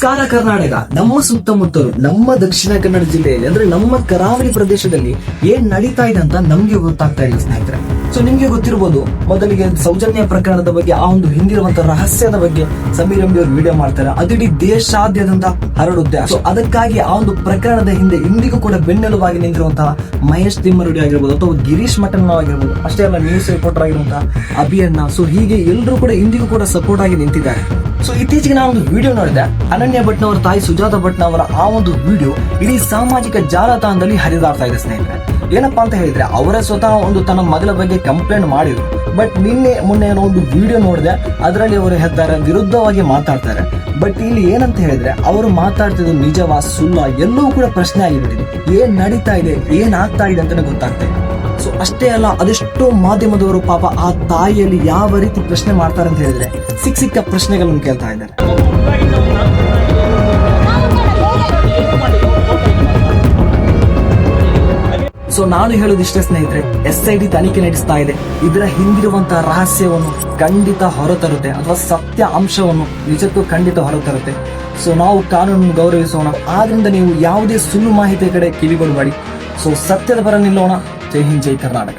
ನಮಸ್ಕಾರ ಕರ್ನಾಟಕ. ನಮ್ಮ ಸುತ್ತಮುತ್ತಲು ನಮ್ಮ ದಕ್ಷಿಣ ಕನ್ನಡ ಜಿಲ್ಲೆಯಲ್ಲಿ ಅಂದ್ರೆ ನಮ್ಮ ಕರಾವಳಿ ಪ್ರದೇಶದಲ್ಲಿ ಏನ್ ನಡೀತಾ ಇದೆ ಅಂತ ನಮ್ಗೆ ಗೊತ್ತಾಗ್ತಾ ಇಲ್ಲ ಸ್ನೇಹಿತರೆ. ಸೊ ನಿಮ್ಗೆ ಗೊತ್ತಿರಬಹುದು, ಮೊದಲಿಗೆ ಸೌಜನ್ಯ ಪ್ರಕರಣದ ಬಗ್ಗೆ, ಆ ಒಂದು ಹಿಂದಿರುವಂತಹ ರಹಸ್ಯದ ಬಗ್ಗೆ ಸಮೀರ್ ಎಂಬಿ ಅವರು ವಿಡಿಯೋ ಮಾಡ್ತಾರೆ. ಅದಿಡೀ ದೇಶಾದ್ಯಂತ ಹರಡುತ್ತೆ. ಸೊ ಅದಕ್ಕಾಗಿ ಆ ಒಂದು ಪ್ರಕರಣದ ಹಿಂದೆ ಇಂದಿಗೂ ಕೂಡ ಬೆನ್ನೆಲುಬಾಗಿ ನಿಂತಿರುವಂತಹ ಮಹೇಶ್ ತಿಮ್ಮರುಡಿ ಆಗಿರ್ಬೋದು ಅಥವಾ ಗಿರೀಶ್ ಮಠನ್ ಆಗಿರ್ಬೋದು, ಅಷ್ಟೇ ಅಲ್ಲ ನ್ಯೂಸ್ ರಿಪೋರ್ಟರ್ ಆಗಿರುವಂತಹ ಅಭಿಯಣ್ಣ. ಸೊ ಹೀಗೆ ಎಲ್ಲರೂ ಕೂಡ ಇಂದಿಗೂ ಕೂಡ ಸಪೋರ್ಟ್ ಆಗಿ ನಿಂತಿದ್ದಾರೆ. ಸೊ ಇತ್ತೀಚೆಗೆ ನಾನು ಒಂದು ವಿಡಿಯೋ ನೋಡಿದೆ. ಅನನ್ಯ ಭಟ್ನವರ ತಾಯಿ ಸುಜಾತ ಭಟ್ನವರ ಆ ಒಂದು ವಿಡಿಯೋ ಇಡೀ ಸಾಮಾಜಿಕ ಜಾಲತಾಣದಲ್ಲಿ ಹರಿದಾಡ್ತಾ ಇದೆ ಸ್ನೇಹಿತರೆ. ಏನಪ್ಪಾ ಅಂತ ಹೇಳಿದ್ರೆ, ಅವರ ಸ್ವತಃ ಒಂದು ತನ್ನ ಮಗಳ ಬಗ್ಗೆ ಕಂಪ್ಲೇಂಟ್ ಮಾಡಿದ್ರು. ಬಟ್ ಮೊನ್ನೆ ಒಂದು ವಿಡಿಯೋ ನೋಡಿದೆ, ಅದರಲ್ಲಿ ಅವರು ಹೆದ್ದಾರ ವಿರುದ್ಧವಾಗಿ ಮಾತಾಡ್ತಾರೆ. ಬಟ್ ಇಲ್ಲಿ ಏನಂತ ಹೇಳಿದ್ರೆ, ಅವರು ಮಾತಾಡ್ತಿದ್ದು ನಿಜವಾ ಸುಳ್ಳ ಎಲ್ಲವೂ ಕೂಡ ಪ್ರಶ್ನೆ ಆಗಿಬಿಟ್ಟಿದೆ. ಏನ್ ನಡೀತಾ ಇದೆ, ಏನ್ ಆಗ್ತಾ ಇದೆ ಅಂತಾನೆ ಗೊತ್ತಾಗ್ತಾ ಇದೆ. ಸೊ ಅಷ್ಟೇ ಅಲ್ಲ, ಅದೆಷ್ಟೋ ಮಾಧ್ಯಮದವರು ಪಾಪ ಆ ತಾಯಿಯಲ್ಲಿ ಯಾವ ರೀತಿ ಪ್ರಶ್ನೆ ಮಾಡ್ತಾರೆ ಅಂತ ಹೇಳಿದ್ರೆ, ಸಿಕ್ಕ ಪ್ರಶ್ನೆಗಳನ್ನು ಕೇಳ್ತಾ ಇದ್ದಾರೆ. ಸೊ ನಾನು ಹೇಳೋದಿಷ್ಟೇ ಸ್ನೇಹಿತರೆ, SIT ತನಿಖೆ ನಡೆಸ್ತಾ ಇದೆ. ಇದರ ಹಿಂದಿರುವಂತಹ ರಹಸ್ಯವನ್ನು ಖಂಡಿತ ಹೊರತರುತ್ತೆ, ಅಥವಾ ಸತ್ಯ ಅಂಶವನ್ನು ನಿಜಕ್ಕೂ ಖಂಡಿತ ಹೊರತರುತ್ತೆ. ಸೊ ನಾವು ಕಾನೂನನ್ನು ಗೌರವಿಸೋಣ. ಆದ್ರಿಂದ ನೀವು ಯಾವುದೇ ಸುಳ್ಳು ಮಾಹಿತಿಯ ಕಡೆ ಕಿವಿಗೊಡಬೇಡಿ. ಸೊ ಸತ್ಯದ ಪರ ನಿಲ್ಲೋಣ. ಜೈ ಹಿಂದ್, ಜೈ ಕರ್ನಾಟಕ.